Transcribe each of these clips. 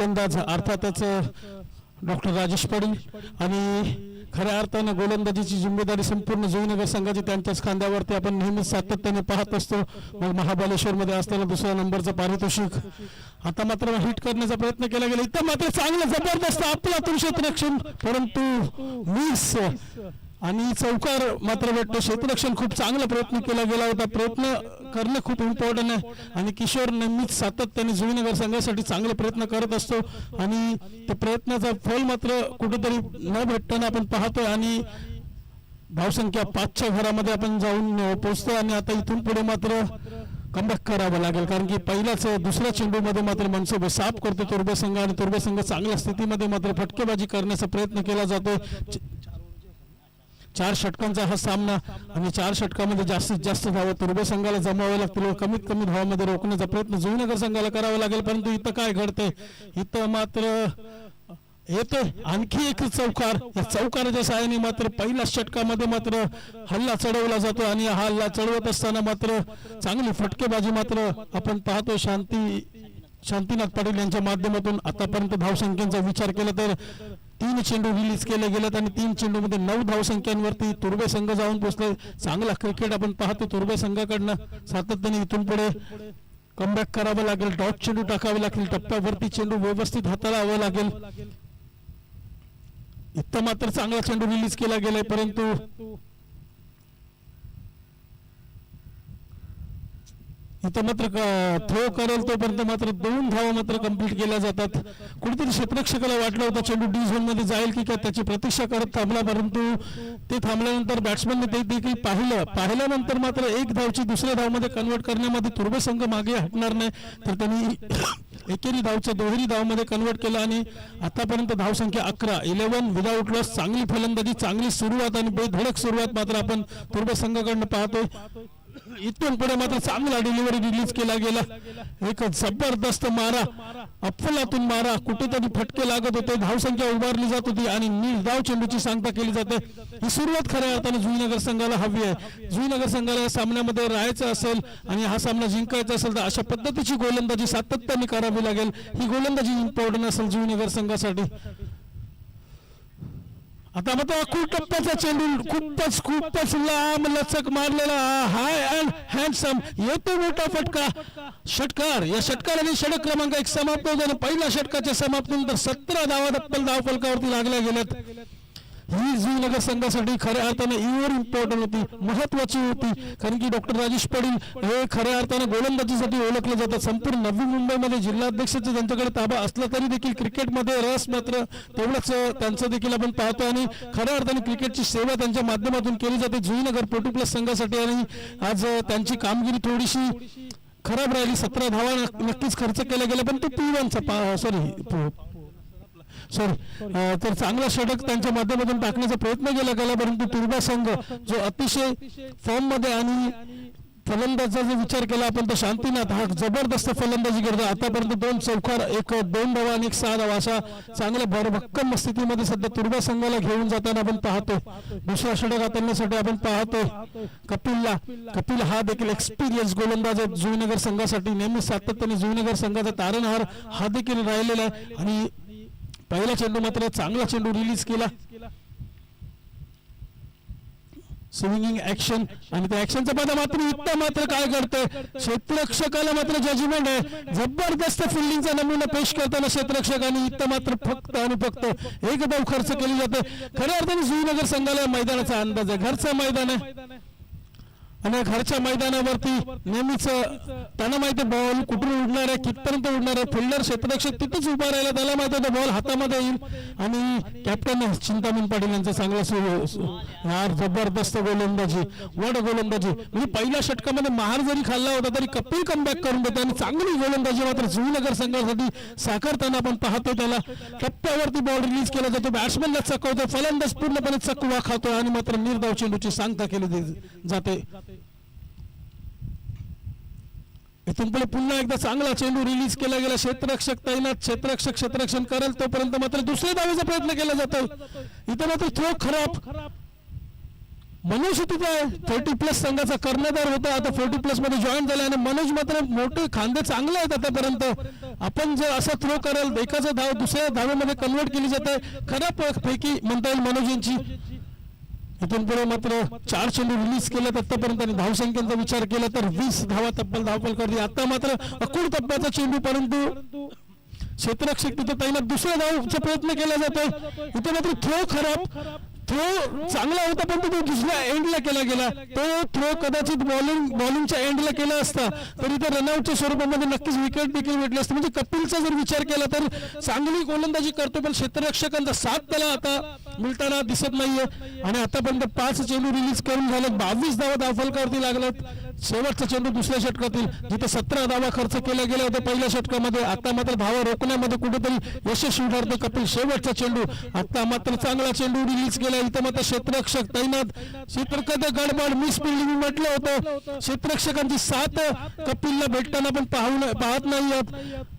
गोलंदाज अर्थातच डॉक्टर राजेश पाटील आणि खऱ्या अर्थानं गोलंदाजीची जिम्मेदारी संपूर्ण जुईनगर संघाची त्यांच्याच खांद्यावरती आपण नेहमीच सातत्याने पाहत असतो. मग महाबळेश्वरमध्ये असताना दुसऱ्या नंबरचं पारितोषिक, आता मात्र हिट करण्याचा प्रयत्न केला गेला. इथं मात्र चांगलं जबरदस्त आपलातून क्षेत्ररक्षण, परंतु मिस आणि चौकार मात्र भेटतो. क्षेत्ररक्षण खूप चांगला प्रयत्न केला गेला होता. प्रयत्न करणं खूप इम्पॉर्टंट आहे आणि किशोर नेहमीच सातत्याने जुईनगर संघासाठी चांगले प्रयत्न करत असतो आणि त्या प्रयत्नाचा फल मात्र कुठेतरी न भेटताना आपण पाहतोय आणि धावसंख्या 5च्या घरामध्ये आपण जाऊन पोहोचतो आणि आता इथून पुढे मात्र कमबॅक करावं लागेल, कारण की पहिल्याच दुसऱ्या चेंडूमध्ये मात्र मनसोबत साफ करतो तुर्बे संघ आणि तुर्बे संघ चांगल्या स्थितीमध्ये मात्र फटकेबाजी करण्याचा प्रयत्न केला जातोय. 4 षटकांचा हा सामना आणि 4 षटकामध्ये जास्तीत जास्त धावा तुर्बे संघाला जमावे लागतील, कमीत कमी धावामध्ये रोखण्याचा प्रयत्न जुईनगर संघाला करावा लागेल. परंतु इथं काय घडतंय, इथं मात्र येतोय आणखी एक चौकार. या चौकाराच्या सहाय्याने मात्र पहिल्या षटकामध्ये मात्र हल्ला चढवला जातो आणि हा हल्ला चढवत असताना मात्र चांगली फटकेबाजी मात्र आपण पाहतो शांतीनाथ पाटील यांच्या माध्यमातून. आतापर्यंत धावसंख्येचा विचार केला तर 3 चेंडू रिलीज केले गेलेत आणि 3 चेंडूमध्ये 9 धावसंख्यांवरती तुर्बे संघ जाऊन पोहोचले. चांगला क्रिकेट आपण पाहतो तुर्बे संघाकडनं. सातत्याने इथून पुढे कमबॅक करावं लागेल, डॉट चेंडू टाकावे लागतील, टप्प्यावरती चेंडू व्यवस्थित हाताळावा लागेल. इथं मात्र चांगला चेंडू रिलीज केला गेलाय, परंतु इथं मात्र थ्रो करेल तोपर्यंत मात्र 2 धावा मात्र कंप्लीट केल्या जातात. कुठेतरी क्षेत्ररक्षकाला वाटलं होतं चेंडू डी झोन मध्ये जाईल की काय, त्याची प्रतीक्षा करत थांबला, परंतु ते थांबल्यानंतर बॅट्समनने ते देखील पाहिल्यानंतर मात्र 1 धावची दुसऱ्या धावमध्ये कन्वर्ट करण्यामध्ये तुर्बे संघ मागे हटणार नाही, तर त्यांनी एकेरी धावच्या दुहेरी धावमध्ये कन्वर्ट केलं आणि आतापर्यंत धावसंख्या 11 विदाउट लॉस. चांगली फलंदाजी, चांगली सुरुवात आणि बेधडक सुरुवात मात्र आपण तुर्बे संघाकडनं पाहतोय. इथून पुढे मात्र चांगला डिलिव्हरी रिलीज केला गेला, एक जबरदस्त मारा, अफलातून मारा, कुठेतरी फटके लागत होते, धावसंख्या उभारली जात होती आणि निर्धाव चेंडूची सांगता केली जाते. ही सुरुवात खऱ्या अर्थाने जुईनगर संघाला हवी आहे. जुईनगर संघाला या सामन्यामध्ये राहायचं असेल आणि हा सामना जिंकायचा असेल तर अशा पद्धतीची गोलंदाजी सातत्याने करावी लागेल. ही गोलंदाजी इम्पॉर्टंट असेल जुईनगर संघासाठी. आता मात्र अकुल टप्प्याचा चेंडू खूपच लांब लचक मारलेला, हाय अँड हँडसम, येतो मोठा फटका. षटकार, या षटकाराने षटक क्रमांक 1 समाप्त होतो आणि पहिल्या षटकाच्या समाप्तीनंतर 17 धावा तब्बल धावफलकावरती लागल्या गेल्यात. ही जुईनगर संघासाठी खऱ्या अर्थाने इव्हर इम्पॉर्टंट होती, महत्वाची होती, कारण की डॉक्टर राजेश पाटील हे खऱ्या अर्थाने गोलंदाजीसाठी ओळखले जातात. संपूर्ण नवी मुंबईमध्ये जिल्हाध्यक्षाचा त्यांच्याकडे ताबा असला तरी देखील क्रिकेटमध्ये रस मात्र तेवढंच त्यांचं देखील आपण पाहतो आणि खऱ्या अर्थाने क्रिकेटची सेवा त्यांच्या माध्यमातून केली जाते जुईनगर प्रोटी प्लस संघासाठी. आणि आज त्यांची कामगिरी थोडीशी खराब राहिली, 17 धावा नक्कीच खर्च केला गेला, पण तो तर चांगला षटक त्यांच्या माध्यमातून टाकण्याचा प्रयत्न केला गेला, परंतु तुर्बे संघ जो अतिशय फॉर्म मध्ये आणि फलंदाजाचा जर विचार केला आपण तर शांतीनाथ हा जबरदस्त फलंदाजी करतो. आतापर्यंत 2 चौकार, 2 धावा आणि 6 धावा अशा चांगल्या भरभक्कम स्थितीमध्ये सध्या तुर्बे संघाला घेऊन जाताना आपण पाहतो. दुसरा षटक हाताळण्यासाठी आपण पाहतोय कपिल हा देखील एक्सपिरियन्स गोलंदाज आहे जुईनगर संघासाठी. नेहमी सातत्याने जुईनगर संघाचा तारणहार हा देखील राहिलेला आहे आणि पहिला चेंडू मात्र चांगला चेंडू रिलीज केला, स्विंगिंग ऍक्शन आणि त्या ऍक्शनचा पदा मात्र काय करतोय, क्षेत्ररक्षकाला मात्र जजमेंट आहे. जबरदस्त फिल्डिंगचा नमुना पेश करताना क्षेत्ररक्षकांनी इथं मात्र फक्त आणि फक्त 1 धाव खर्च केली जाते. खऱ्या अर्थाने जुईनगर संघाला मैदानाचा अंदाज आहे, घरचं मैदान आहे आणि घरच्या मैदानावरती नेहमीच त्यांना माहिती बॉल कुठून उडणार आहे, कितपर्यंत उडणार आहे. फिल्डर क्षेत्ररक्षक तिथेच उभा राहिला, त्याला माहिती होतं बॉल हातामध्ये येईल आणि कॅप्टन चिंतामण पाटील यांचा चांगला यार जबरदस्त गोलंदाजी, वड गोलंदाजी. म्हणजे पहिल्या षटकामध्ये महार जरी खाल्ला होता तरी कपिल कमबॅक करून देतो आणि चांगली गोलंदाजी मात्र जुईनगर संघासाठी साकारताना आपण पाहतो. त्याला टप्प्यावरती बॉल रिलीज केला जातो, बॅट्समॅनला चकवतो, फलंदाज पूर्णपणे चकवा खातो आणि मात्र निर्धाव चेंडूची सांगता केली जाते. इथून पुढे पुन्हा एकदा चांगला चेंडू रिलीज केला गेला, क्षेत्ररक्षक तैनात, क्षेत्ररक्षण करेल तोपर्यंत मात्र दुसऱ्या धावेचा प्रयत्न केला जातो. इथं मात्र थ्रो खराब, मनोज तिथे 30+ संघाचा कर्णधार होता, आता 40+ मध्ये जॉईन झाला आणि मनोज मात्र मोठे खांदे चांगले आहेत आतापर्यंत. आपण जर असा थ्रो कराल एकाचा धाव दुसऱ्या धावेमध्ये कन्वर्ट केली जाते, खऱ्या पैकी म्हणता येईल मनोज यांची. इथून पुढे मात्र 4 चेंडू रिलीज केलेत आतापर्यंत आणि धावसंख्येचा विचार केला तर 20 धावा तब्बल धावफल करते. आता मात्र अकुल टप्प्याचा चेंडू, परंतु क्षेत्ररक्षक तिथे तैनात, दुसऱ्या धावचा प्रयत्न केला जातोय. इथे मात्र थ्रो खराब, थ्रो चांगला होता पण तो दुसऱ्या एंडला केला गेला. तो थ्रो कदाचित बॉलिंगच्या एंडला केला असता तरी ते रनआउटच्या स्वरूपामध्ये नक्कीच विकेट देखील भेटली असते. म्हणजे कपिलचा जर विचार केला तर चांगली गोलंदाजी करतो पण क्षेत्ररक्षकांचा साथ त्याला आता मिळताना दिसत नाहीये. आणि आतापर्यंत 5 चेंडू रिलीज करून झाले, 22 धावा धावफलकावरती लागलात. शेवटचा चेंडू दुसऱ्या षटकातील जिथे 17 धावा खर्च केला गेला होता पहिल्या षटकामध्ये, आता मात्र धावा रोखण्यामध्ये कुठेतरी यशस्वी ठरतो कपिल. शेवटचा चेंडू, आता मात्र चांगला चेंडू रिलीज केला. इथं मात्र क्षेत्ररक्षक तैनात, क्षेत्ररक्षक गडबड मिस फिल्डिंग म्हटलं होतं. क्षेत्ररक्षकांची साथ कपिलला भेटताना पण पाहत नाही आहोत.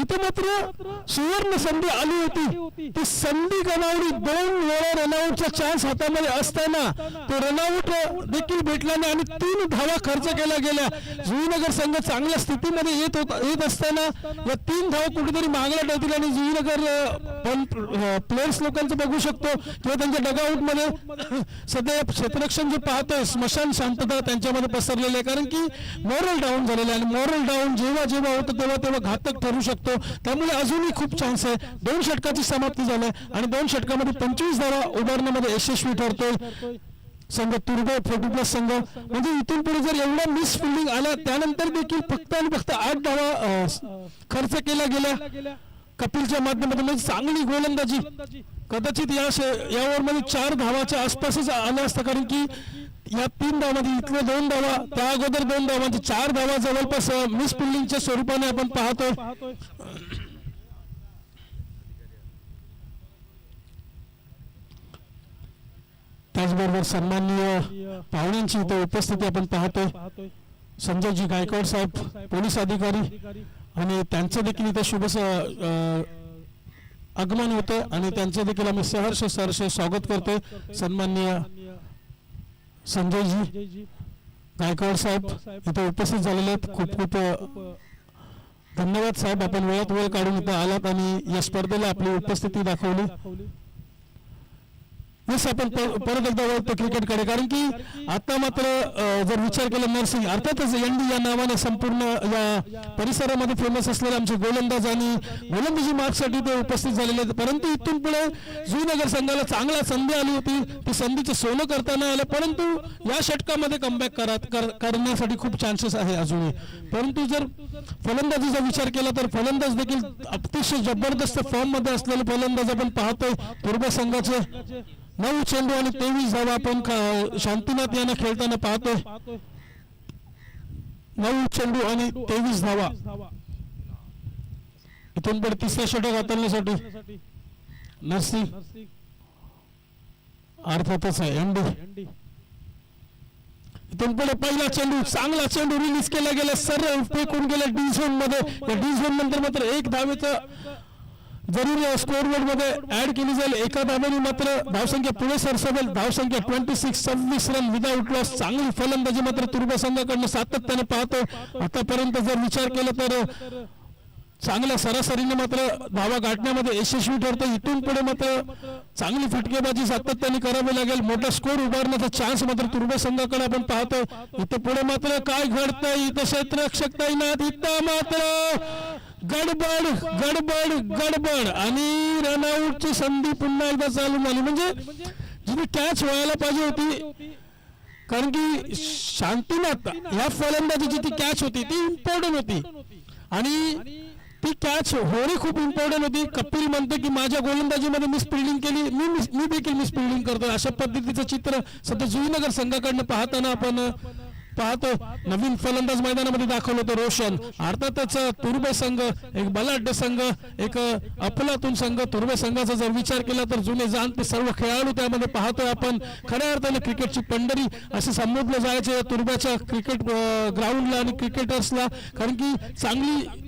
इथे मात्र सुवर्ण संधी आली होती, ती संधी गमावली. 2 वेळा रनआउटचा चान्स हातामध्ये असताना तो रनआउट देखील भेटला नाही आणि 3 धावा खर्च केल्या गेल्या. जुईनगर संघ चांगल्या स्थितीमध्ये येत असताना या 3 धावा कुठेतरी मागल्या ठेवतील आणि जुईनगर प्लेयर्स लोकांचं बघू शकतो किंवा त्यांच्या डगआउट मध्ये सध्या क्षेत्ररक्षण जे पाहतोय स्मशान शांतता त्यांच्यामध्ये पसरलेली आहे. कारण की मॉरल डाऊन झालेलं आहे आणि मॉरल डाऊन जेव्हा जेव्हा होतं तेव्हा घातक ठरू शकतो. त्यामुळे अजूनही खूप चान्स आहे. 2 षटकाची समाप्ती झाली आणि 2 षटकामध्ये 25 धावा उभारण्यामध्ये यशस्वी ठरतोय संघ तुर्बे 40+ संघ. म्हणजे इथून पुढे जर एवढा मिस फिल्डिंग आला त्यानंतर देखील फक्त आणि फक्त 8 धावा खर्च केल्या गेल्या कपिलच्या माध्यमातून. म्हणजे चांगली गोलंदाजी कदाचित या ओव्हरमध्ये 4 धावाच्या आसपासच आल्या असतं. कारण की या 3 धावांमध्ये इथले 2 धावा, त्या अगोदर 2 धावा, म्हणजे 4 धावा जवळपास मिस फिल्डिंगच्या स्वरूपाने आपण पाहतोय. त्याचबरोबर सन्माननीय पाहुण्यांची इथे उपस्थिती आपण पाहतोय. संजयजी गायकवाड साहेब पोलीस अधिकारी आणि त्यांचं देखील इथे शुभ आगमन होतं आणि त्यांचं देखील आम्ही सहर्ष स्वागत करतोय. सन्माननीय संजयजी गायकवाड साहेब इथे उपस्थित झालेले आहेत. खूप खूप धन्यवाद साहेब, आपण वेळात वेळ काढून इथे आलात आणि या स्पर्धेला आपली उपस्थिती दाखवली. यस, आपण परत एकदा वळतो क्रिकेटकडे. कारण की आता मात्र जर विचार केला नरसिंग अर्थातच एनडी या नावाने संपूर्ण या परिसरामध्ये फेमस असलेले आमचे गोलंदाज आणि गोलंदाजी मार्कसाठी ते उपस्थित झालेले आहेत. परंतु इथून पुढे जुईनगर संघाला चांगला संधी आली होती, ती संधीचं सोनं करताना आलं. परंतु या षटकामध्ये कमबॅक करण्यासाठी खूप चान्सेस आहे अजूनही. परंतु जर फलंदाजीचा विचार केला तर फलंदाज देखील अतिशय जबरदस्त फॉर्म मध्ये असलेले फलंदाज आपण पाहतोय. तुर्बे संघाचे 9 चेंडू आणि 23 धावा आपण शांतीनाथ यांना खेळताना पाहतोय. 9 चेंडू आणि 23 धावा. इथून पुढे तिसरा षटक हाताळण्यासाठी नरसिंग अर्थातच आहे एनडी. इथून पुढे पहिला चेंडू, चांगला चेंडू रिलीज केला गेला, सरळ फेकून गेला डी झोन मध्ये. या डी झोन नंतर मात्र 1 धावेचं जरूर स्कोर बोर्ड मध्ये ऍड केली जाईल. एका धावेने मात्र धावसंख्या पुढे सरसेल. धावसंख्या 26 रन विदाउट लॉस. चांगली फलंदाजी मात्र तुर्बे संघाकडनं सातत्याने पाहतो. आतापर्यंत जर विचार केला तर चांगल्या सरासरीने मात्र धावा गाठण्यामध्ये यशस्वी ठरतो. इथून पुढे मात्र चांगली फटकेबाजी सातत्याने करावी लागेल. मोठा स्कोर उभारण्याचा चान्स मात्र तुर्बे संघाकडे आपण पाहतो. इथं पुढे मात्र काय घडतंय, इथं क्षेत्ररक्षक तैनात, इथं मात्र गडबड गडबड गडबड आणि रनआउटची संधी पुन्हा एकदा चालू झाली. म्हणजे जिथे कॅच व्हायला पाहिजे होती, कारण की शांतीनाथ या फलंदाजीची ती कॅच होती ती इम्पॉर्टंट होती आणि ती कॅच होणे खूप इम्पॉर्टंट होती. कपिल म्हणते की माझ्या गोलंदाजीमध्ये मिस फिल्डिंग केली, मी देखील मिस फिल्डिंग करतो. अशा पद्धतीचं चित्र सध्या जुईनगर संघाकडनं पाहताना आपण पाहतो. नवीन फलंदाज मैदानामध्ये दाखवलं होतं रोशन. अर्थातच तुर्बे संघ एक बलाढ्य संघ, एक अफलातून संघ. तुर्बे संघाचा जर विचार केला तर जुने जाणते सर्व खेळाडू त्यामध्ये पाहतोय आपण. खऱ्या अर्थाने क्रिकेटची पंढरी असं संबोधलं जायचे तुर्ब्याच्या क्रिकेट ग्राउंडला आणि क्रिकेटर्सला. कारण की चांगली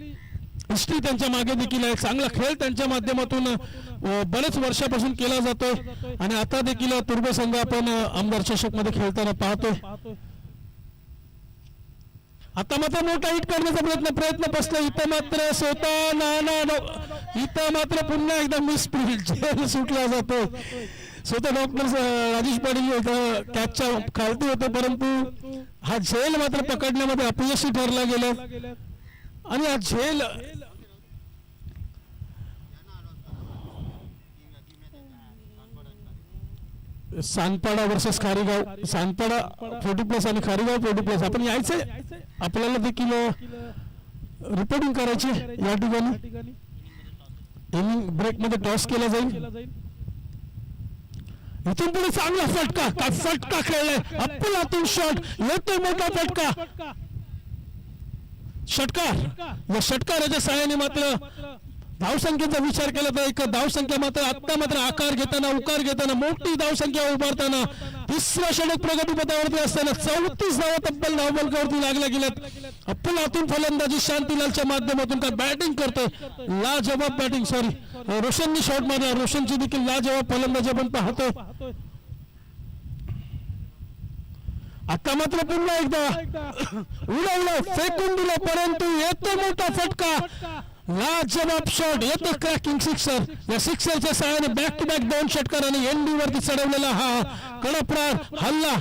हिस्ट्री त्यांच्या मागे देखील आहे. चांगला खेळ त्यांच्या माध्यमातून बरेच वर्षापासून केला जातोय आणि आता देखील तुर्भे संघ आपण आमदार चषक मध्ये खेळताना पाहतोय. आता मात्र मोठा हिट करण्याचा प्रयत्न बसला. इथं मात्र स्वतः इथं मात्र पुन्हा एकदा मिस फील्ड सुटला जातो. स्वतः डॉक्टर राजेश पाटील कॅचच्या खालती होते, परंतु हा झेल मात्र पकडण्यामध्ये अपयशी ठरला गेला आणि हा झेल सानपाडा वर्सेस खारीगाव, सानपाडा 40+ आणि खारीगाव 40+. आपण यायचंय, आपल्याला देखील रिपोर्टिंग करायची या ठिकाणी. इनिंग ब्रेक मध्ये टॉस केला जाईल. इथून पुढे चांगला फटका, काय फटका खेळलाय अप्पलातून शॉट येतोय, मोठा फटका, षटकार. या षटकाराच्या साहाय्याने मात्र धावसंख्येचा विचार केला तर एक धावसंख्या मात्र आता मात्र आकार घेताना उकार घेताना मोठी धावसंख्या उभारताना तिसरा षटक प्रगतीपथावरती असताना 34 धावा तब्बल धावफलकावरती लागल्या गेल्यात. अप्पलातून फलंदाजी शांतीलालच्या माध्यमातून काय बॅटिंग करतोय, लाजवाब बॅटिंग. सॉरी, रोशननी शॉट मारला. रोशनची देखील लाजवाब फलंदाजी आपण पाहतोय. आता मात्र पुन्हा एकदा उडवलं, फेकून दिलं, परंतु येतो मोठा फटका, लाजवाब शॉट, येतो क्रॅकिंग सिक्सर. या सिक्सरच्या सहाय्याने बॅक टू बॅक 2 षटकार आणि एनडी वरती चढवलेला हा कडकप्रार हल्ला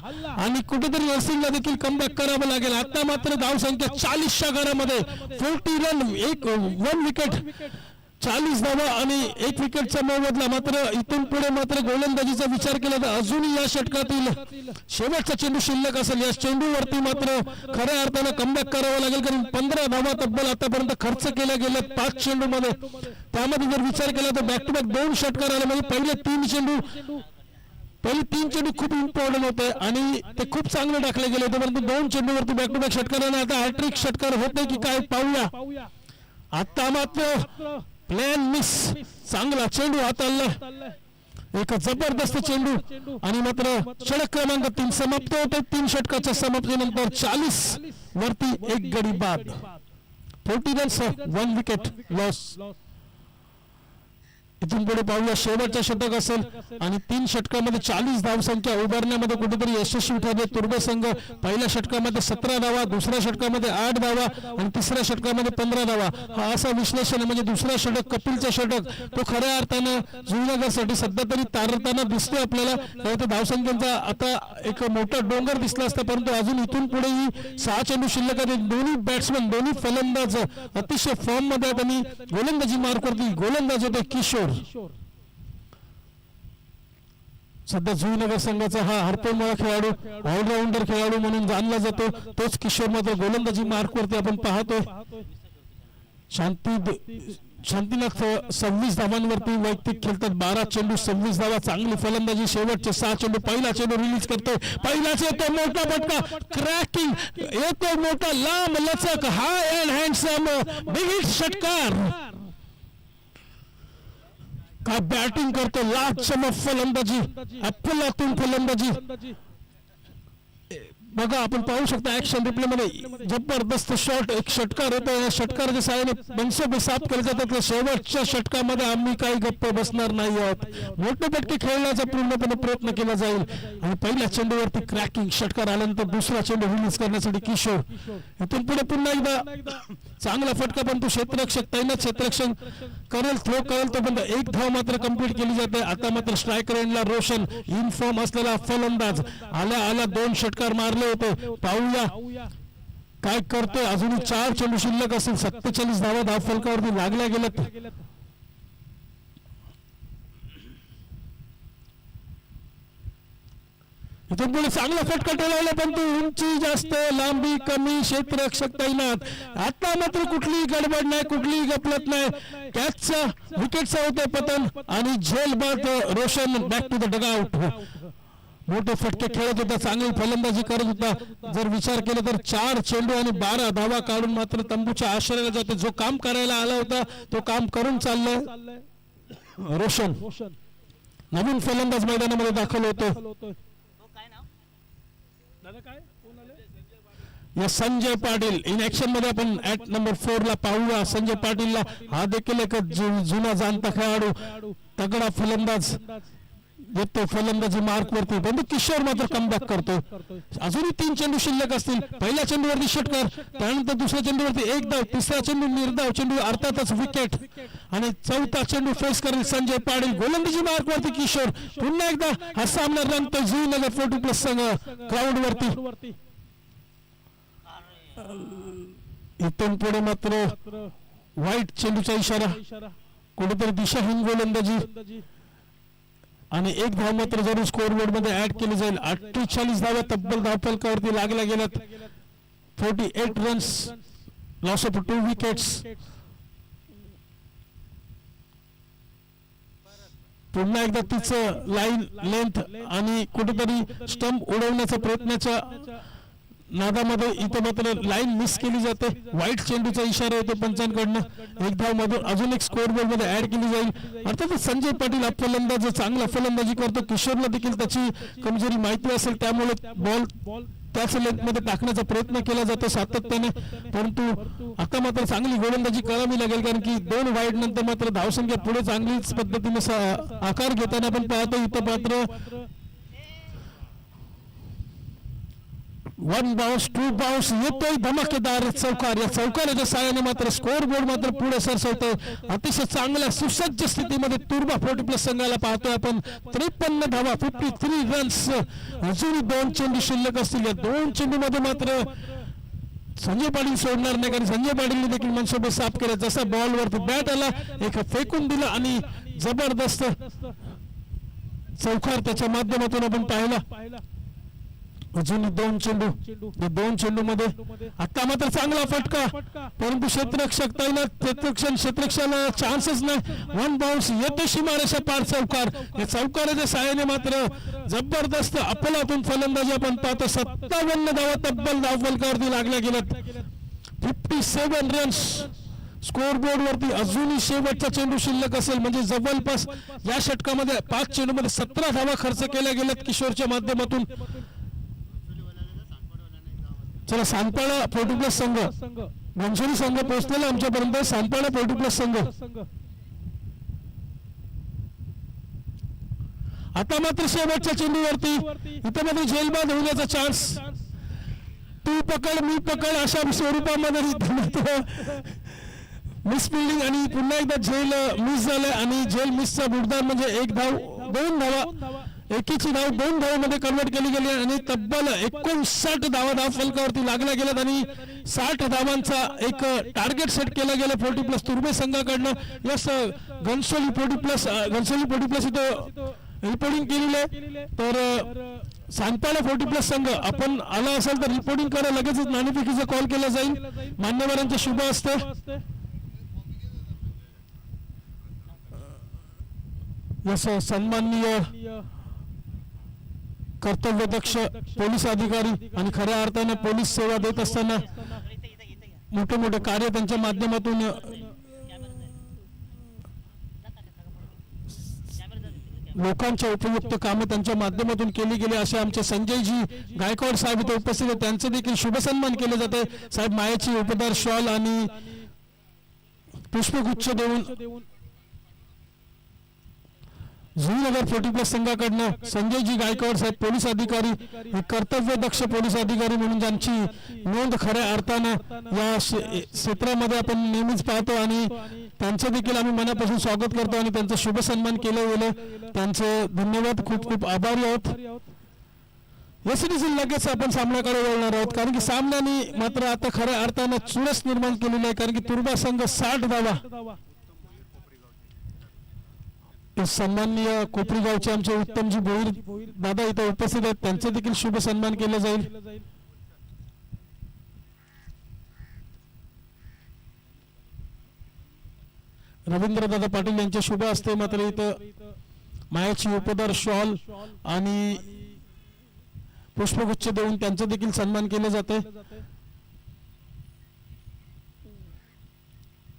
आणि कुठेतरी नर्सिंगला देखील कमबॅक करावं लागेल. आता मात्र धावसंख्या 40च्या घरामध्ये, 40 रन, 1 विकेट, 40 धावा आणि 1 विकेटचा मोबदला. मात्र इथून पुढे मात्र गोलंदाजीचा विचार केला तर अजूनही या षटकातील शेवटचा चेंडू शिल्लक असेल. या चेंडूवरती मात्र खऱ्या अर्थानं कमबॅक करावं लागेल, कारण 15 धावा तब्बल आतापर्यंत खर्च केल्या गेल्या 5 चेंडूमध्ये. त्यामध्ये जर विचार केला तर बॅक टू बॅक 2 षटकार आले, म्हणजे पहिले 3 चेंडू खूप इम्पॉर्टंट होते आणि ते खूप चांगले टाकले गेले होते, परंतु 2 चेंडूवरती बॅक टू बॅक षटकाराने आता हॅट्रिक षटकार होते की काय पाहूया. आता मात्र प्लॅन मिस, चांगला चेंडू हाताळला, एक जबरदस्त चेंडू आणि मात्र षटक क्रमांक 3 समाप्त होते. 3 षटकाच्या समाप्तीनंतर 40 वरती 1 गडी बाद, 40 रन्स, 1 विकेट लॉस. इथून पुढे पाहूया शेवटचं षटक असेल आणि 3 षटकामध्ये 40 धावसंख्या उभारण्यामध्ये कुठेतरी यशस्वी ठरले तुर्भे संघ. पहिल्या षटकामध्ये 17 धावा, दुसऱ्या षटकामध्ये 8 धावा आणि तिसऱ्या षटकामध्ये 15 धावा. हा असा विश्लेषण आहे. म्हणजे दुसरा षटक, कपिलचा षटक, तो खऱ्या अर्थानं जुळण्यासाठी सध्या तरी तारताना दिसतोय आपल्याला. तर धावसंख्येचा आता एक मोठा डोंगर दिसला असता, परंतु अजून इथून पुढेही 6 चेंडू शिल्लक आहेत. दोन्ही बॅट्समन, दोन्ही फलंदाज अतिशय फॉर्म मध्ये आहेत आणि गोलंदाजी मार्कवरती गोलंदाज होते किशोर. सध्या जुईनगर संघाचा हा हरपळमाळा खेळाडू, ऑलराऊंडर खेळाडू म्हणून जाणला जातो, तोच किशोर मात्र गोलंदाजी मार्कवरती आपण पाहतोय. शांतीनाथ 26 धावांवरती वैयक्तिक खेळतात, 12 चेंडू 26 धावा, चांगली फलंदाजी. शेवटचे 6 चेंडू, पहिला चेंडू रिलीज करतोय, पहिलाच येतो मोठा फटका, क्रॅकिंग, येतो मोठा लांब लचक, हाय अँड हँडसम बिग हिट षटकार. काय बॅटिंग करतो, लाजवाब फलंदाजी, अफलातून फलंदाजी. बघा, आपण पाहू शकता ऍक्शन रिप्ले मध्ये जबरदस्त शॉट, एक षटकार होता. या षटकाराच्या साहाय्याने मनसोबत साफ केले जातात. शेवटच्या षटकामध्ये आम्ही काही गप्प बसणार नाही आहोत, मोठे फटके खेळण्याचा पूर्णपणे प्रयत्न केला जाईल. आणि पहिल्या चेंडूवरती क्रॅकिंग षटकार आल्यानंतर दुसरा चेंडू रिलीज करण्यासाठी किशोर. इथून पुढे पुन्हा एकदा चांगला फटका, पण तो क्षेत्ररक्षक तैनात क्षेत्ररक्षक करेल, थ्रो करेल तोपर्यंत 1 धाव मात्र कंप्लीट केली जाते. आता मात्र स्ट्रायकर एंडला रोशन, इन फॉर्म असलेला फलंदाज, आल्या 2 षटकार मारले होते. पाहूया काय करतोय. अजूनही 4 चेंडू शिल्लक असेल, 47 धावा धावफलकावरती लागल्या गेल्यात. इथून पुढे चांगला फटका टोलावला, पण तो उंची जास्त, लांबी कमी, क्षेत्ररक्षक तैनात. आता मात्र कुठलीही गडबड नाही, कुठलीही गफलत नाही. कॅचचा, विकेटचा होता पतन आणि झेल बाद Roshan back to the dugout. मोठे फटके खेळत होता, चांगली फलंदाजी करत होता. जर विचार केला तर 4 चेंडू आणि 12 धावा काढून मात्र तंबूच्या आश्रयाला जाते. जो काम करायला आला होता तो काम करून चाललंय रोशन. नवीन फलंदाज मैदानामध्ये दाखल होतो. या संजय पाटील इन ऍक्शन मध्ये आपण ऍट नंबर 4 ला पाहूया. संजय पाटीलला हा देखील एक जुना जाणता खेळाडू, तगडा फलंदाज येतो फलंदाजी मार्क वरती, परंतु किशोर मात्र कमबॅक करतो. अजूनही 3 चेंडू शिल्लक असतील. पहिल्या चेंडूवरती षटकार, त्यानंतर दुसऱ्या चेंडूवरती एक धाव, तिसरा चेंडू निर्धाव चेंडू अर्थातच विकेट आणि चौथा चेंडू फेस करेल संजय पाटील. गोलंदाजी मार्क वरती किशोर. पुन्हा एकदा हा सामना रंगतो जुईनगर 42 प्लस संघ ग्राउंड वरती. इथून पुढे मात्र व्हाईट चेंडूचा इशारा, कुठेतरी दिशाहीन गोलंदाजी आणि एक धाव मात्र जरूर स्कोर बोर्ड मध्ये ऍड केली जाईल. 48 धावा तब्बल धावफलकावरती लागल्या गेल्यात. 48 रन्स, लॉस ऑफ 2 विकेट्स. पुन्हा एकदा तिचं लाईन लेंथ आणि कुठेतरी स्टंप उडवण्याचा प्रयत्नाच्या नादामध्ये इथं मात्र लाईन मिस केली जाते. व्हाईट चेंडूचा इशारा येतो पंचांकडनं. एक धाव मधून अजून एक स्कोर बोर्ड मध्ये ऍड केली जाईल. अर्थात संजय पाटील हा फलंदाज चांगला फलंदाजी करतो. किशोरला देखील त्याची कमजोरी माहिती असेल, त्यामुळे बॉल त्याच लेंथ मध्ये टाकण्याचा प्रयत्न केला जातो सातत्याने, परंतु आता मात्र चांगली गोलंदाजी करावी लागेल, कारण की 2 वाईड नंतर मात्र धावसंख्या पुढे चांगलीच पद्धतीने आकार घेताना आपण पाहतो. इथं मात्र 1 बाउन्स 2 बाउन्स येतोय धमाकेदार चौकार. या चौकाराच्या साहाय्याने मात्र स्कोर बोर्ड मात्र पुढे सरसवतोय. अतिशय चांगल्या सुसज्ज स्थितीमध्ये तुर्बा 40 प्लस संघाला पाहतोय आपण. 53 धावा, 53 रन्स. अजूनही 2 चेंडू शिल्लक असतील. या 2 चेंडू मध्ये मात्र संजय पाटील सोडणार नाही, कारण संजय पाटीलने देखील मनसोबत साफ केला. जसा बॉल वरती बॅट आला, एक फेकून दिला आणि जबरदस्त चौकार त्याच्या माध्यमातून आपण पाहिला. अजून 2 चेंडू, 2 चेंडू मध्ये आता मात्र चांगला फटका, परंतु क्षेत्ररक्षणाला चान्सच नाही. 1 बाउन्स येतो सीमारेषा पार चौकार. या चौकाराच्या साहाय्याने मात्र जबरदस्त अपलातून फलंदाजी आपण पाहतो. 57 धावा तब्बल धावफलकावरती लागल्या गेल्यात. 57 रन्स स्कोर बोर्ड वरती. अजूनही शेवटचा चेंडू शिल्लक असेल, म्हणजे जवळपास या षटकामध्ये 5 चेंडू मध्ये 17 धावा खर्च केल्या गेल्यात किशोरच्या माध्यमातून. चला, सांगपाडा 40 प्लस संघ, घनसोली संघ पोहोचलेला आमच्यापर्यंत. सांगपाडा 40 प्लस संघ आता मात्र शेवटच्या चेंडूवरती इथं मध्ये झेलबाद होण्याचा चान्स. तू पकड मी पकड अशा स्वरूपामध्ये मिस फिल्डिंग आणि पुन्हा एकदा झेल मिस झालं आणि झेल मिसचा बुडदार म्हणजे 1 धाव 2 धावा, एकीची धाव 2 धावांमध्ये कन्वर्ट केली गेली आणि तब्बल 59 धावा धावफलकावरती लागल्या गेल्यात आणि 60 धावांचा एक टार्गेट सेट केला गेला 40 प्लस तुर्बे संघाकडनं. यस, घनसोली 40 प्लस इथं रिपोर्टिंग केलेली आहे. तर सांगपाडा 40 प्लस संघ आपण आला असेल तर रिपोर्टिंग करा, लगेचच नाणेफेकीचा कॉल केला जाईल. मान्यवरांचे शुभ असते. यस, सन्माननीय कर्तव्यदक्ष पोलीस अधिकारी आणि खऱ्या अर्थाने पोलीस सेवा देत असताना मोठे मोठे कार्य त्यांच्या माध्यमातून लोकांच्या उपयुक्त कामे त्यांच्या माध्यमातून केली गेली असे आमचे संजयजी गायकवाड साहेब इथे उपस्थित आहेत. त्यांचे देखील शुभ सन्मान केले जाते. साहेब मायाची उपदार शॉल आणि पुष्पगुच्छ देऊन जुईनगर 40 प्लस संघाकडनं संजयजी गायकवाड साहेब पोलीस अधिकारी, कर्तव्य दक्ष पोलीस अधिकारी म्हणून ज्यांची नोंद खऱ्या अर्थानं या क्षेत्रामध्ये आपण नेहमीच पाहतो आणि त्यांचे देखील आम्ही मनापासून स्वागत करतो आणि त्यांचा शुभ सन्मान केलं गेलं. त्यांचे धन्यवाद, खूप खूप आभारी आहोत. लगेच आपण सामन्याकडे वळणार आहोत, कारण की सामन्याने मात्र आता खऱ्या अर्थानं चुरस निर्माण केलेली आहे, कारण की तुर्बा संघ 60 धावा. सन्माननीय कोपरी गावचे आमचे उत्तमजी भोईर दादा इथे उपस्थित आहेत, त्यांचे देखील शुभ सन्मान केला जाईल. रवींद्र दादा पाटील यांच्या शुभ हस्ते मात्र इथं मायाची उपदार शॉल आणि पुष्पगुच्छ देऊन त्यांचं देखील सन्मान केले जाते.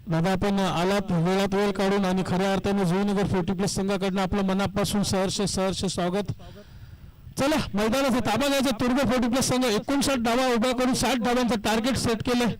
दादा आपण आलात वेळात वेळ काढून आणि खऱ्या अर्थाने जुईनगर 40 प्लस संघाकडनं आपलं मनापासून सहर्ष स्वागत. चला मैदानाचा ताबा घ्यायचा. तुर्बे 40+ संघ 59 धावा उभा करून 60 धावांचं टार्गेट सेट केलंय.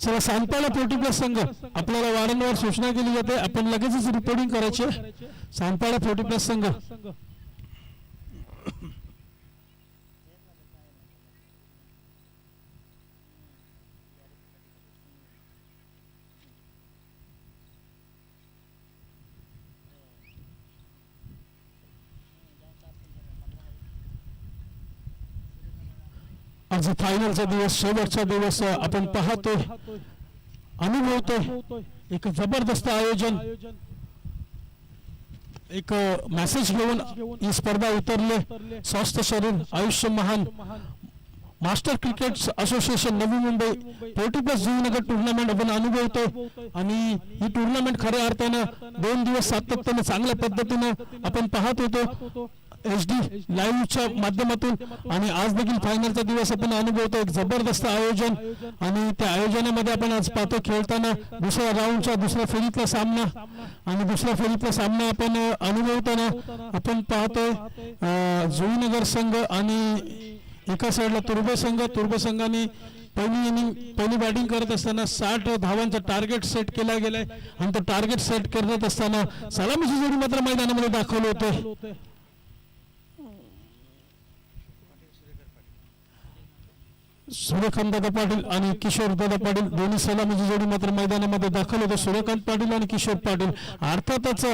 चला सांगपाडा 40+ संघ आपल्याला वारंवार सूचना केली जाते, आपण लगेचच रिपोर्टिंग करायचे. सांगपाडा 40+ संघ आज फायनलचा दिवस, शेवटचा दिवस आपण पाहतोय, अनुभवतोय. एक जबरदस्त आयोजन, एक मेसेज घेऊन ही स्पर्धा उतरले. स्वस्थ शरीर आयुष्य महान. Master cricket association Navi Mumbai 40+ Juinagar tournament आपण अनुभवतोय आणि ही टुर्नामेंट खऱ्या अर्थानं 2 दिवस सातत्याने चांगल्या पद्धतीने आपण पाहत होतो HD लाईव्हच्या माध्यमातून. आणि आज देखील फायनलचा दिवस आपण अनुभवतो. एक जबरदस्त आयोजन आणि त्या आयोजनामध्ये आपण आज पाहतो खेळताना दुसऱ्या राऊंडचा दुसऱ्या फेरीतला सामना आणि दुसऱ्या फेरीतला सामना आपण अनुभवताना आपण पाहतोय जुईनगर संघ आणि एका साईडला तुर्बे संघ. तुर्बे संघाने पहिली बॅटिंग करत असताना 60 धावांचा टार्गेट सेट केला गेलाय आणि तो टार्गेट सेट करत असताना सलामीची जोडी मात्र मैदानामध्ये दाखवली होते. सूर्यकांत दादा पाटील आणि किशोर दादा पाटील दोन्ही सलामीची जोडी मात्र मैदानामध्ये दाखल होते. सूर्यकांत पाटील आणि किशोर पाटील अर्थातच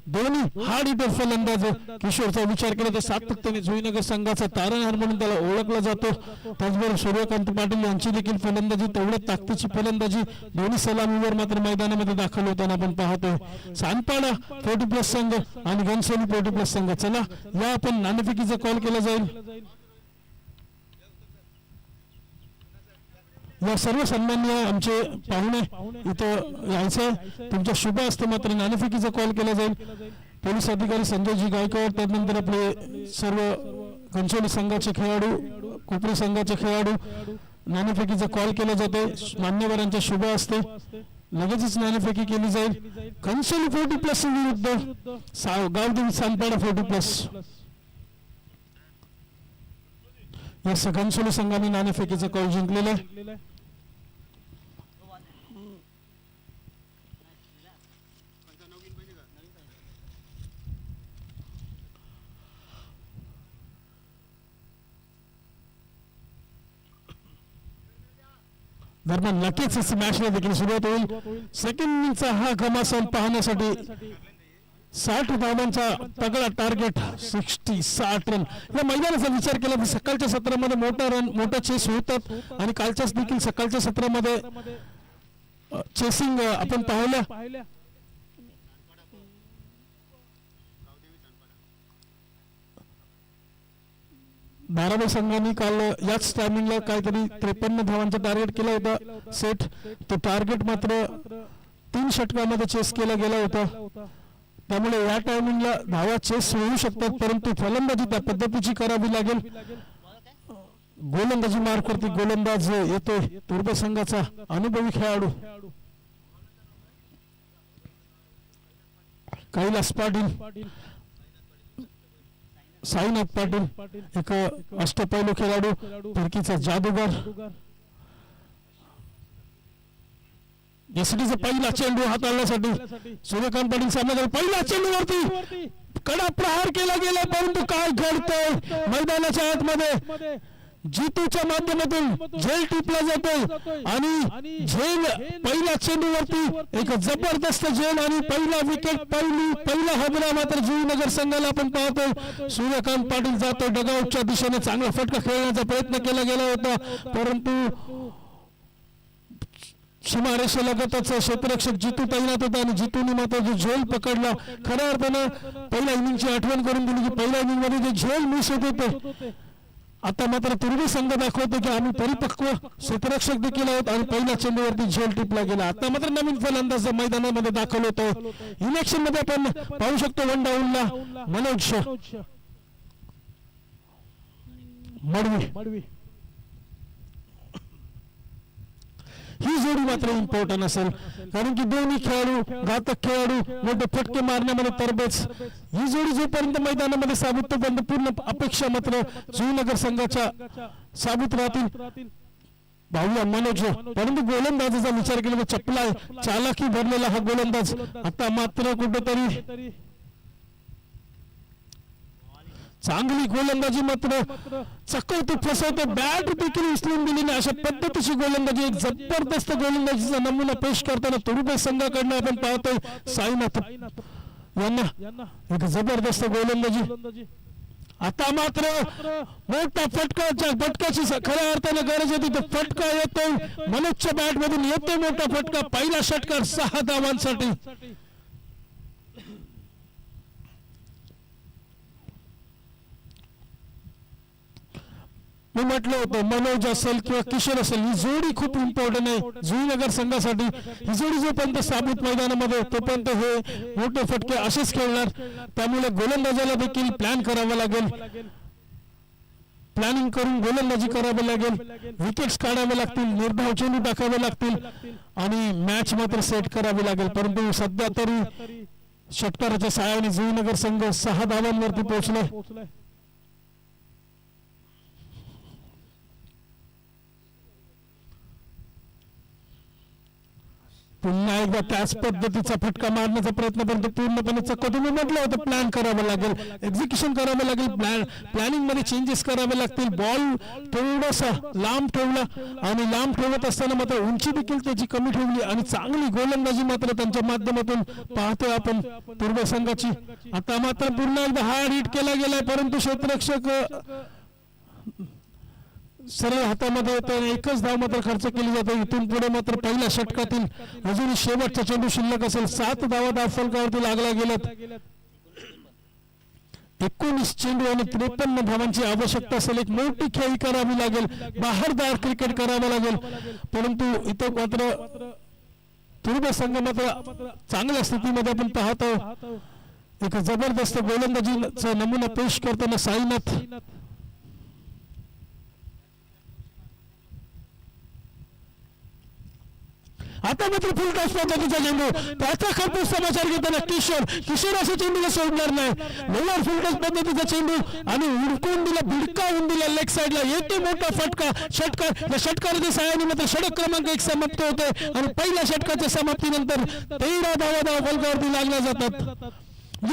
दोन्ही हार्ड हिटर फलंदाज. किशोरचा विचार केला तर सातत्याने जुईनगर संघाचा तारणहार म्हणून त्याला ओळखला जातो. त्याचबरोबर सूर्यकांत पाटील यांची देखील फलंदाजी तेवढ्या ताकदीची फलंदाजी दोन्ही सलामीवर मात्र मैदानामध्ये दाखल होताना आपण पाहतोय. सांगपाडा 40+ संघ आणि घनसोली 40+ संघ. चला या आपण नाणेफेकीचा कॉल केला जाईल. या सर्व सन्माननीय आमचे पाहुणे इथं यायचं. तुमच्या शुभ असतं मात्र नाणेफेकीचा कॉल केला जाईल. पोलीस अधिकारी संजयजी गायकवाड, त्यानंतर आपले सर्व घनसोली संघाचे खेळाडू, कोपरी संघाचे खेळाडू. नाणेफेकीचा कॉल केला जातो. मान्यवरांच्या शुभ असते लगेचच नाणेफेकी केली जाईल. घनसोली 40+ विरुद्ध गावदेवी सांगपाडा 40+. या घनसोली संघाने नाणेफेकीचा कॉल जिंकलेला आहे. दरम्यान नक्कीच मॅचला देखील सुरुवात होईल. सेकंड इनिंगचा हा घमासान पाहण्यासाठी 60 धावांचा तगडा टार्गेट, 60 रन. या मैदानाचा विचार केला तर सकाळच्या सत्रामध्ये मोठा चेस होतात आणि कालच्याच देखील सकाळच्या सत्रामध्ये चेसिंग आपण पाहिलं. धारावी संघाने काल याच टायमिंगला काहीतरी 53 धावांचा टार्गेट केला होता सेट. तो टार्गेट मात्र 3 षटकामध्ये चेस केला गेला होता. त्यामुळे या टायमिंगला धावा चेस होऊ शकतात, परंतु फलंदाजी त्या पद्धतीची करावी लागेल. गोलंदाजी मार्फत गोलंदाज येतोय तुर्बे संघाचा अनुभवी खेळाडू कैलास पाटील, साईनाथ पाटील, एक अष्टपैलू खेळाडू, फिरकीचा जादूगार. यासाठीचा पहिला चेंडू हाताळण्यासाठी सूर्यकांत पाटील सामना. पहिला चेंडूवरती कडा प्रहार केला गेला, परंतु काय घडतंय मैदानाच्या आतमध्ये. जीतूच्या माध्यमातून झेल टिपला जातोय आणि झेल पहिल्या चेंडूवरती एक जबरदस्त झेल आणि पहिला विकेट, पहिला हबरा मात्र जुईनगर संघाला आपण पाहतोय. सूर्यकांत पाटील जातो डगआउटच्या दिशेने. चांगला फटका खेळण्याचा प्रयत्न केला गेला होता, परंतु सीमारेषेलगतच क्षेत्ररक्षक जितू तैनात होता आणि जितूने मात्र जो झोल पकडला, खऱ्या अर्थानं पहिल्या इनिंगची आठवण करून दिली की पहिल्या इनिंग मध्ये जे झोल मिस होत होते, आता मात्र तुर्बे संघ दाखवतो की आम्ही परिपक्व क्षेत्ररक्षक देखील आहोत आणि पहिल्या चेंडूवरती झोल टिपला गेला. आता मात्र नवीन फलंदाज मैदानामध्ये दाखल होतो. इलेक्शन मध्ये आपण पाहू शकतो वन डाऊनला मनोज मडवी. ही जोडी मात्र इम्पॉर्टंट असेल, कारण की दोन्ही खेळाडू घातक खेळाडू, मोठे फटके मारण्यामध्ये तरबेज. ही जोडी जोपर्यंत मैदानामध्ये साबूत तोपर्यंत पूर्ण अपेक्षा मात्र जुईनगर संघाच्या साबूत राहतील. पाहूया मनोज, परंतु गोलंदाजाचा विचार केला तर चपला आहे, चालाकी भरलेला हा गोलंदाज. आता मात्र कुठेतरी चांगली गोलंदाजी मात्र चकवतो, फसवतो, बॅट देखील उचलून दिली नाही अशा पद्धतीची गोलंदाजी. एक जबरदस्त गोलंदाजीचा नमुना पेश करताना तुर्बे संघाकडनं आपण पाहतोय साईनाथ यांना एक जबरदस्त गोलंदाजी. आता मात्र मोठा फटकाची खऱ्या अर्थाने गरज होती, तो फटका येतोय मनोजच्या बॅट मधून, येतोय मोठा फटका. पहिला षटकार 6 धावांसाठी. मी म्हटलं होतं मनोज असेल किंवा किशोर असेल, ही जोडी खूप इम्पॉर्टंट आहे जुईनगर संघासाठी. ही जोडी जोपर्यंत साबूत मैदानामध्ये तोपर्यंत हे मोठे फटके असेच खेळणार. त्यामुळे गोलंदाजाला देखील प्लॅन करावा लागेल, प्लॅनिंग करून गोलंदाजी करावी लागेल, विकेट्स काढावे लागतील, निर्धाव चेंडू टाकावे लागतील आणि मॅच मात्र सेट करावी लागेल. परंतु सध्या तरी षटकाराच्या सहाय्याने जुईनगर संघ 6 धावांवरती पोहोचलाय. पुन्हा एकदा त्याच पद्धतीचा फटका मारण्याचा प्रयत्न, परंतु पूर्णपणे तुम्ही म्हटलं होतं प्लॅन करावं लागेल, एक्झिक्युशन करावं लागेल, प्लॅनिंग मध्ये चेंजेस करावे लागतील. बॉल थोडासा लांब ठेवला आणि लांब ठेवत असताना मात्र उंची देखील त्याची कमी ठेवली आणि चांगली गोलंदाजी मात्र त्यांच्या माध्यमातून पाहतोय आपण तुर्बे संघाची. आता मात्र पुन्हा एकदा हार्ड हिट केला गेलाय, परंतु क्षेत्ररक्षक सरळ हातामध्ये येतो. एकच धाव मात्र खर्च केली जाते. इथून पुढे मात्र पहिल्या षटकातील अजून शेवटचा चेंडू शिल्लक असेल. 7 धावा धावफलकावरती लागल्या गेल्यात. 19 चेंडू आणि 53 धावांची आवश्यकता असेल. एक मोठी खेळी करावी लागेल, बहारदार क्रिकेट करावं लागेल. परंतु इथं मात्र तुर्बे संघ मात्र चांगल्या स्थितीमध्ये आपण पाहतो. एक जबरदस्त गोलंदाजीचा नमुना पेश करताना साईनाथ. आता मात्र फुल टॉस पद्धतीचा चेंडू, त्याचा खरपूस समाचार घेताना किशोर असे चेंडूला सोडणार नाही. लोअर फुल टॉस पद्धतीचा चेंडू आणि उडकून दिला, भिडकावून दिला लेग साईडला. येतो मोठा फटका. षटकार, या षटकाराच्या सहाय्याने मात्र षटक क्रमांक 1 समाप्त होते आणि पहिल्या षटकाच्या समाप्तीनंतर 13 धावा धावफलकावरती लागल्या जातात.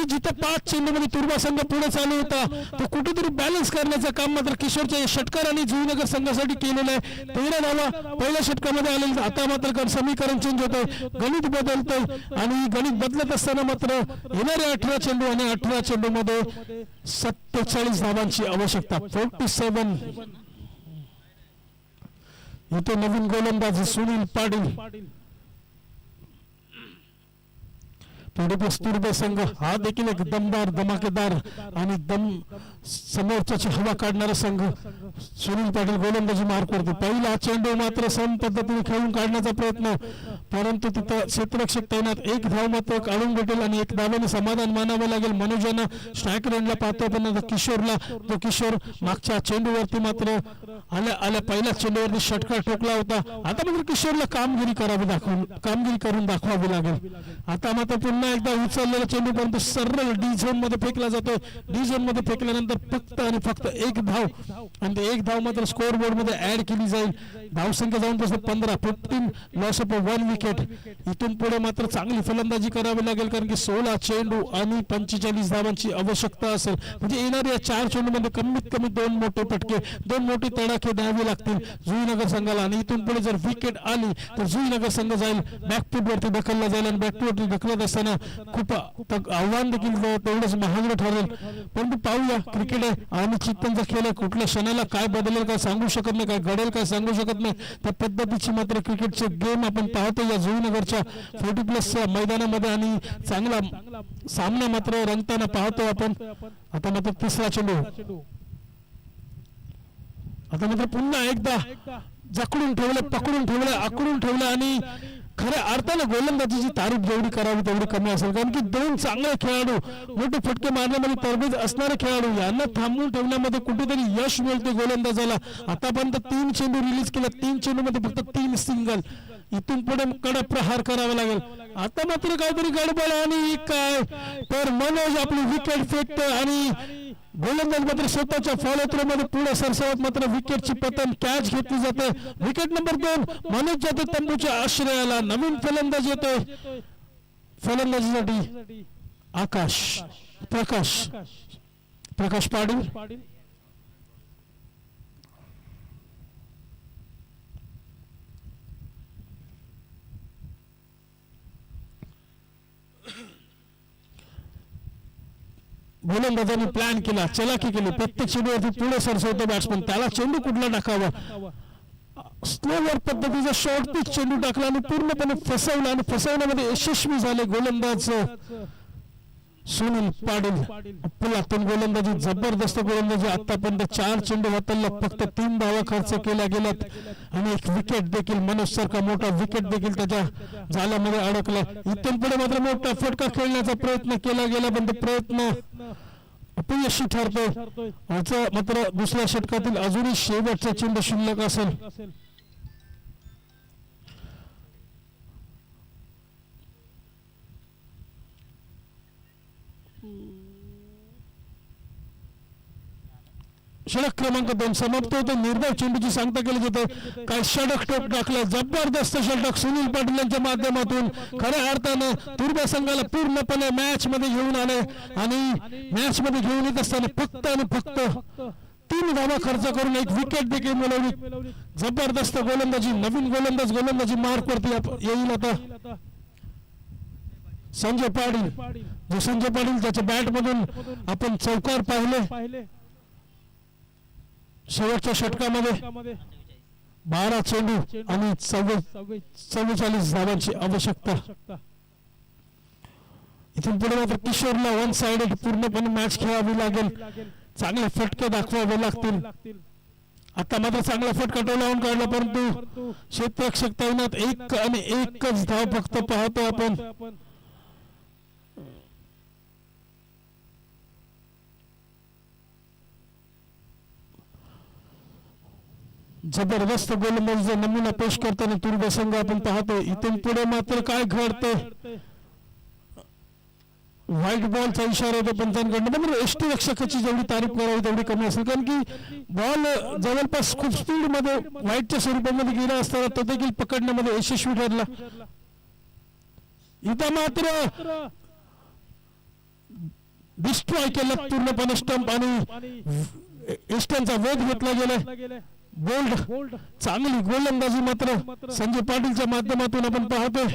जिथे 5 चेंडूमध्ये तुर्बा संघ पुढे चालू होता, तो कुठेतरी बॅलन्स करण्याचं काम मात्र किशोरच्या षटकाराने जुईनगर संघासाठी केलेलं आहे. 13 धावा पहिल्या षटकामध्ये आलेले. आता मात्र समीकरण चेंज होतंय, गणित बदलतंय आणि गणित बदलत असताना मात्र येणारे 18 चेंडू आणि 18 चेंडू मध्ये 47 धावांची आवश्यकता. 47. इथे नवीन गोलंदाज सुनील पाटील. तुर्बे संघ हा देखील एक दमदार, धमाकेदार आणि समोरच्याची हवा काढणारा संघ. सुनील पाटील गोलंदाजी मार करतो. पहिला चेंडू मात्र सम पद्धतीने खेळून काढण्याचा प्रयत्न, परंतु तिथं क्षेत्ररक्षक तैनात. 1 धाव मात्र काढून भेटेल आणि 1 धावाने समाधान मानावं लागेल. मनोजांना स्ट्रायक रेंजला पाहतो, पण किशोरला, तो किशोर मागच्या चेंडूवरती मात्र आल्या पहिल्या चेंडूवरती षटकार ठोकला होता. आता मात्र किशोरला कामगिरी करून दाखवावी लागेल. आता मात्र पुन्हा एकदा उचललेला चेंडू, परंतु सरळ डी झोन मध्ये फेकला जातो. डी झोन मध्ये फेकल्यानंतर फक्त आणि फक्त 1 धाव आणि 1 धाव मात्र स्कोअर बोर्ड मध्ये ऍड केली जाईल. धावसंख्या जाऊन 15 लॉस ऑफ 1 विकेट. विकेट. इथून पुढे मात्र चांगली फलंदाजी करावी लागेल कारण की 16 चेंडू आणि 45 धावांची आवश्यकता असेल. म्हणजे येणाऱ्या 4 चेंडूमध्ये कमीत कमी 2 मोठे फटके 2 मोठे तडाखे द्यावे लागतील जुईनगर संघाला. आणि इथून पुढे जर विकेट आली तर जुईनगर संघ जाईल बॅकफूट वरती ढकलला जाईल आणि बॅकफूट वरती ढकलत असताना खूप आव्हान देखील तेवढंच महागडं ठरेल. परंतु पाहूया क्रिकेट आहे आणि चित्तांचा खेळ आहे. कुठल्या क्षणाला काय बदलेल काय सांगू शकत नाही, काय घडेल काय सांगू शकत नाही. त्या पद्धतीची मात्र क्रिकेटचे गेम आपण पाहतो या जुईनगरच्या 40+ मैदानामध्ये आणि चांगला सामना मात्र रंगताना पाहतो आपण. आता मात्र तिसरा चेंडू. आता मात्र पुन्हा एकदा जकडून ठेवलं, पकडून ठेवलं, आकडून ठेवलं आणि खऱ्या अर्थानं गोलंदाजीची तारीफ जेवढी करावी तेवढी कमी असेल. कारण की 2 चांगले खेळाडू मोठे फटके मारण्यामध्ये तरबेज असणारे खेळाडू यांना थांबवून ठेवण्यामध्ये कुठेतरी यश मिळते गोलंदाजाला. आतापर्यंत 3 चेंडू रिलीज केले, 3 चेंडूमध्ये फक्त 3 सिंगल. इथून पुढे कडक प्रहार करावा लागेल. आता मात्र काहीतरी गडबड आणि काय तर मनोज आपली विकेट फेकतो आणि गोलंदाज मात्र स्वतःच्या फॉलो थ्रो मध्ये पुढे सरसावत मात्र विकेटची पतन कॅच घेतली जाते. विकेट नंबर 2 मनोज जाते तंबूच्या आश्रयाला. नवीन फलंदाज येतोय फलंदाजीसाठी प्रकाश पाटील. गोलंदाजांनी प्लॅन केला, चलाकी केली, प्रत्येक चेंडूवरती पुढे सरसवतो बॅट्समन. त्याला चेंडू कुठला टाकावा, स्लोवर पद्धतीचा शॉर्ट पिच चेंडू टाकला आणि पूर्णपणे फसवला आणि फसवण्यामध्ये यशस्वी झाले गोलंदाज सुनील पाटील. पुलातून गोलंदाजी जबरदस्त गोलंदाजी. आतापर्यंत 4 चेंडू हाताळला, फक्त 3 धावा खर्च केल्या गेल्यात आणि एक विकेट देखील मनोज सारखा मोठा विकेट देखील त्याच्या जाळ्यामध्ये अडकला. इथून पुढे मात्र मोठा फटका खेळण्याचा प्रयत्न केला गेला पण प्रयत्न अपयशी ठरतोय. मात्र दुसऱ्या षटकातील अजूनही शेवटचा चेंडू शिल्लक असेल. षटक क्रमांक 2 समाप्त होतो. निर्धाव चेंडूची सांगता केली जाते. काय षटक टोक टाकलं, जबरदस्त षटक सुनील पाटील यांच्या माध्यमातून खऱ्या अर्थानं तुर्बा संघाला पूर्णपणे मॅच मध्ये घेऊन आले आणि मॅच मध्ये घेऊन येत असताना फक्त आणि फक्त 3 धावा खर्च करून एक विकेट देखील मिळवली. जबरदस्त गोलंदाजी. नवीन गोलंदाजी मार्क वरती येईल आता संजय पाटील त्याच्या बॅट मधून आपण चौकार पाहिले. शेवटच्या षटकामध्ये 12 चेंडू आणि 44 धावांची आवश्यकता. इथून पुढे मात्र किशोरला 1 साइडेड पूर्णपणे मॅच खेळावी लागेल. चांगले फटके दाखवावे लागतील. आता मात्र चांगला फटका टोलावून काढला परंतु क्षेत्ररक्षक तैनात. 1 आणि 1च धाव फक्त पाहतो आपण. जबरदस्त गोलंदाजीचा नमुना पेश करताना तुर्बा संघ आपण पाहतो. इथून पुढे मात्र काय घडतंय, व्हाईट बॉलचा इशारा होतो पंचांकडनं. म्हणजे एसटी रक्षकाची जेवढी तारीफ करावी तेवढी कमी असेल कारण की बॉल जवळपास खूप स्पीड मध्ये व्हाईटच्या स्वरूपामध्ये गेला असताना तो देखील पकडण्यामध्ये यशस्वी ठरला. इथं मात्र डिस्ट्रॉय केलं पूर्णपणे स्टंप आणि एस्टनचा वेध घेतला गेला. बोल्ड चांगली गोलंदाजी मात्र संजय पाटीलच्या माध्यमातून आपण पाहतोय.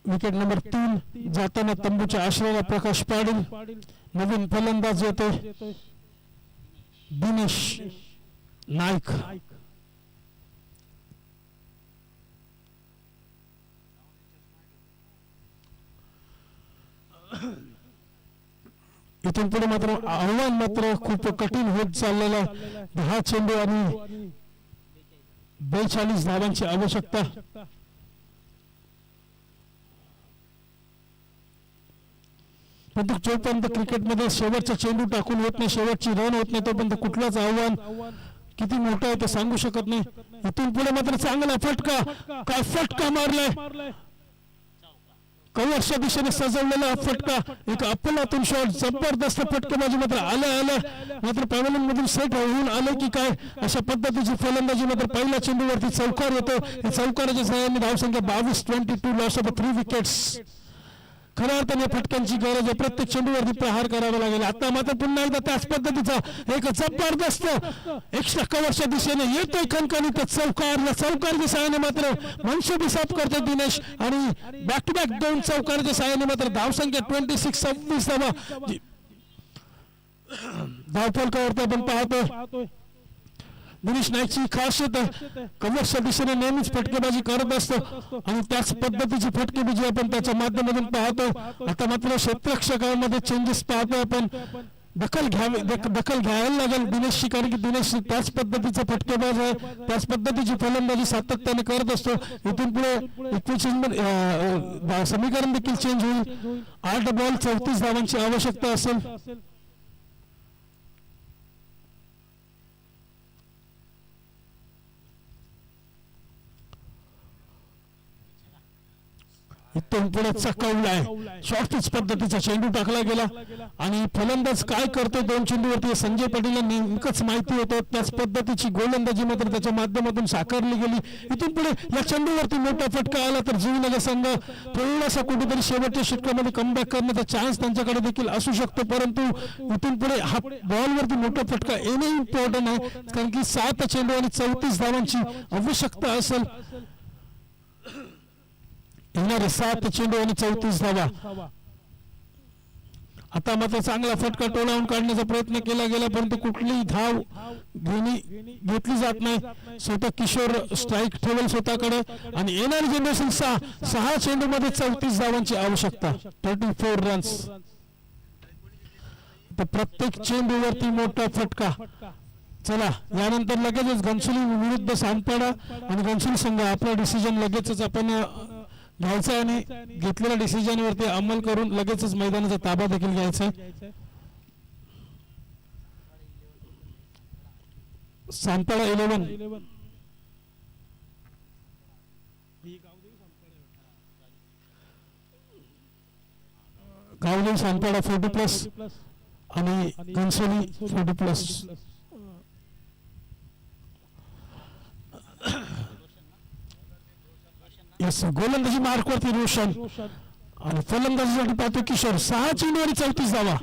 विकेट नंबर 3 जाताना तंबूच्या आश्रयाला प्रकाश पाटील. नवीन फलंदाज येतोय दिनेश नाईक. इथून पुढे मात्र आव्हान मात्र खूप कठीण होत चाललेलं. 10 चेंडू आणि 42 धावांची आवश्यकता. परंतु जोपर्यंत क्रिकेटमध्ये शेवटचा चेंडू टाकून होत नाही, शेवटची रन होत नाही, तोपर्यंत कुठलाच आव्हान किती मोठं आहे ते सांगू शकत नाही. इथून पुढे मात्र चांगला फटका, काय फटका मारलाय, कव्हरच्या दिशेने सजवलेला फटका, एक अफलातून शॉट, जबरदस्त फटकेबाजी मात्र आल्या मात्र पॅव्हलियन मधून सेट होऊन आले की काय अशा पद्धतीची फलंदाजी मात्र पहिल्या चेंडूवरती चौकार येतो. चौकाराच्या सहाय्याने धावसंख्या 22-22, लॉस ऑफ 3 विकेट्स. खऱ्या अर्थाने फटक्यांची गरज आहे, प्रत्येक चेंडूवरती प्रहार करावा लागेल. आता मात्र पुन्हा एकदा त्याच पद्धतीचा एक जबरदस्त एक्स्ट्रा कव्हरच्या दिशेने येतोय खणखणीत चौकारच्या सहाय्याने मात्र मनशेबी साफ करतोय दिनेश आणि बॅक टू बॅक 2 चौकारच्या सहाय्याने मात्र धावसंख्या 26-26 धावा. धावफलकावरती आपण पाहतोय दिनेश नाईकची खासियत कव्हरच्या दिशेने नेहमीच फटकेबाजी करत असतो आणि त्याच पद्धतीची फटकेबाजी आपण त्याच्या माध्यमातून पाहतो. आता मात्र क्षेत्ररक्षकांमध्ये चेंजेस पाहतो आपण. दखल घ्यायला लागेल दिनेशची, कारण की दिनेश त्याच पद्धतीचा फटकेबाज आहे, त्याच पद्धतीची फलंदाजी सातत्याने करत असतो. इथून पुढे समीकरण देखील चेंज होईल. 8 बॉल 34 धावांची आवश्यकता असेल. इथून पुढे चकवलाय शॉर्टपिच पद्धतीचा चेंडू टाकला गेला आणि फलंदाज काय करतोय 2 चेंडूवरती संजय पाटीलला नेमकंच माहिती होतं. त्याच पद्धतीची गोलंदाजी मात्र त्याच्या माध्यमातून साकारली गेली. इथून पुढे या चेंडूवरती मोठा फटका आला तर जीवनगर संघ थोडासा कुठेतरी शेवटच्या षटकामध्ये कमबॅक करण्याचा चान्स त्यांच्याकडे देखील असू शकतो. परंतु इथून पुढे हा बॉलवरती मोठा फटका येणे इम्पॉर्टंट आहे, कारण की 7 चेंडू आणि 34 धावांची आवश्यकता असेल. येणारे 7 चेंडू आणि 34 धावा. आता मात्र चांगला फटका टोलावून काढण्याचा प्रयत्न केला गेला, परंतु कुठलीही धाव घेतली जात नाही. स्वतः किशोर स्ट्राईक ठेवेल स्वतःकडे आणि येणारी जनरेशन 6 चेंडू मध्ये 34 धावांची आवश्यकता, 34 रन्स. प्रत्येक चेंडूवरती मोठा फटका. चला यानंतर लगेचच घनसोली विरुद्ध सांडपाडा आणि घनसोली संघ आपला डिसिजन लगेचच आपण घ्यायचा आणि घेतलेल्या डिसिजन वरती अंमल करून लगेचच मैदानाचा ताबा देखील घ्यायचा. सांडपाडा 11 गावदेव सांडपाडा 40+ आणि घनसोली 40+. गोलंदाजी मार्कवरती रोशन आणि फलंदाजीसाठी पाहतो किशोर. 6 चेंडू आणि 34 धावा.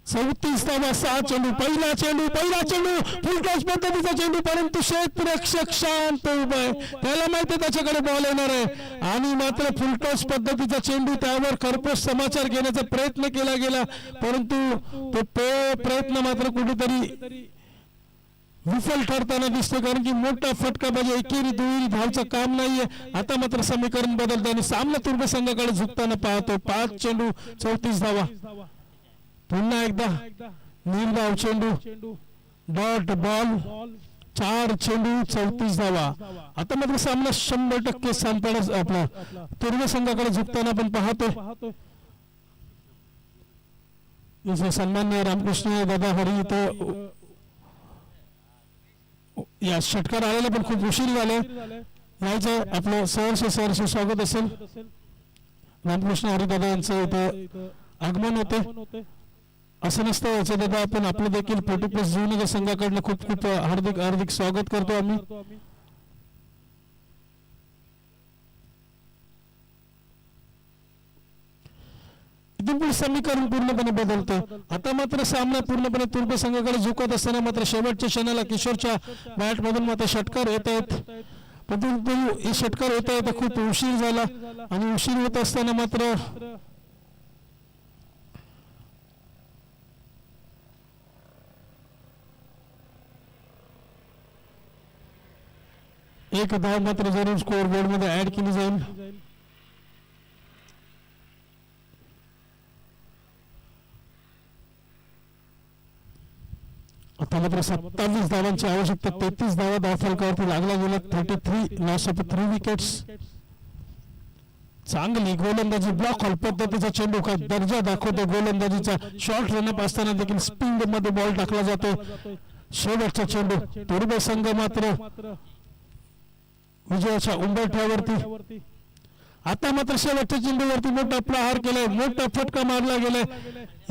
34 धावा 6 चेंडू. पहिला चेंडू फुलटॉस पद्धतीचा चेंडू, परंतु क्षेत्ररक्षक शांत उभा आहे, त्याला माहिती त्याच्याकडे बॉल येणार आहे आणि मात्र फुलटॉस पद्धतीचा चेंडू त्यावर खरपोश समाचार घेण्याचा प्रयत्न केला गेला, परंतु तो प्रयत्न मात्र कुठेतरी विफल ठरताना दिसतो, कारण की मोठा फटका म्हणजे एकेरी दुहेरी धावचं काम नाहीये. आता मात्र समीकरण बदलतं आणि सामना तुर्भ संघाकडे झुकताना पाहतो. 5 चेंडू 34 धावा. पुन्हा एकदा निर्धाव चेंडू, डॉट बॉल, 4 चेंडू 34 धावा. आता मात्र सामना 100% सांडपाडा आपला तुर्भ संघाकडे झुकताना आपण पाहतो. सन्मान्य रामकृष्ण दादा हरी इथं या षटकार आलेला पण खूप उशीर झाले. यायचं आपलं सहर्ष स्वागत असेल. रामकृष्ण हरिदादा यांचं इथं आगमन होते. असं नसतं याचं दादा, आपण आपलं देखील 40+ जीवनगर संघाकडनं खूप हार्दिक स्वागत करतो आम्ही. समीकरण पूर्णपणे बदलतं. आता मात्र सामना पूर्णपणे तुर्भ संघाकडे झुकत असताना मात्र शेवटच्या क्षणाला किशोरच्या बॅट मधून मात्र षटकार येत आहेत. परंतु हे षटकार येता येता खूप उशीर झाला आणि उशीर होत असताना मात्र एक धाव मात्र जरूर स्कोअर बोर्ड मध्ये ऍड केली जाईल. आता मात्र 27 धावांची आवश्यकता. 33 धावा धावफलकावरती लागला गेला. 33 लॉस ऑफ 3 विकेट्स. चांगली गोलंदाजी, ब्लॉक हॉल पद्धतीचा चेंडू, काय दर्जा दाखवतो गोलंदाजीचा. शॉर्ट रनअप असताना देखील स्पिन मध्ये बॉल टाकला जातो. शेवटचा चेंडू. तुर्भे संघ मात्र विजयाच्या उंबरठ्यावरती. आता मात्र शेवटच्या चेंडूवरती मोठा प्रहार केलाय, मोठा फटका मारला गेलाय,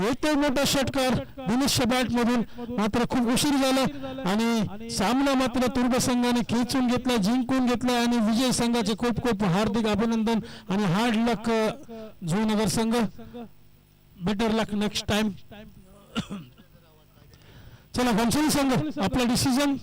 एक मोठा षटकार दिनेशच्या बॅट मधून. मात्र खूप उशीर झाला आणि सामना मात्र तुर्भ संघाने खेचून घेतला, जिंकून घेतला आणि विजय संघाचे खूप खूप हार्दिक अभिनंदन आणि हार्ड लक जुनगर संघ. बेटर लक नेक्स्ट टाइम. चला वंशली संघ आपला डिसिजन